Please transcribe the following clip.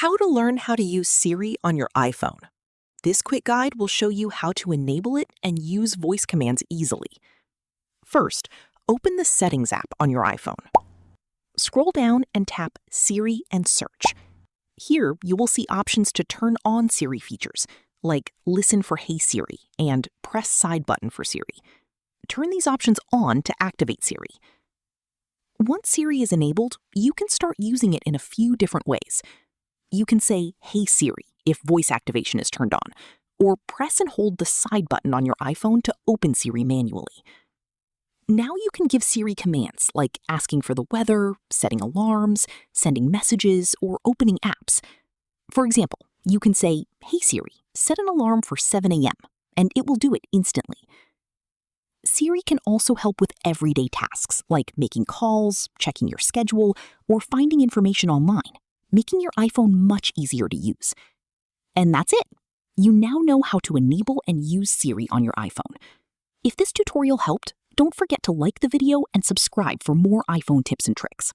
How to learn how to use Siri on your iPhone. This quick guide will show you how to enable it and use voice commands easily. First, open the Settings app on your iPhone. Scroll down and tap Siri and Search. Here, you will see options to turn on Siri features, like Listen for Hey Siri and Press Side Button for Siri. Turn these options on to activate Siri. Once Siri is enabled, you can start using it in a few different ways. You can say, "Hey Siri," if voice activation is turned on, or press and hold the side button on your iPhone to open Siri manually. Now you can give Siri commands like asking for the weather, setting alarms, sending messages, or opening apps. For example, you can say, "Hey Siri, set an alarm for 7 a.m., and it will do it instantly. Siri can also help with everyday tasks like making calls, checking your schedule, or finding information online, making your iPhone much easier to use. And that's it. You now know how to enable and use Siri on your iPhone. If this tutorial helped, don't forget to like the video and subscribe for more iPhone tips and tricks.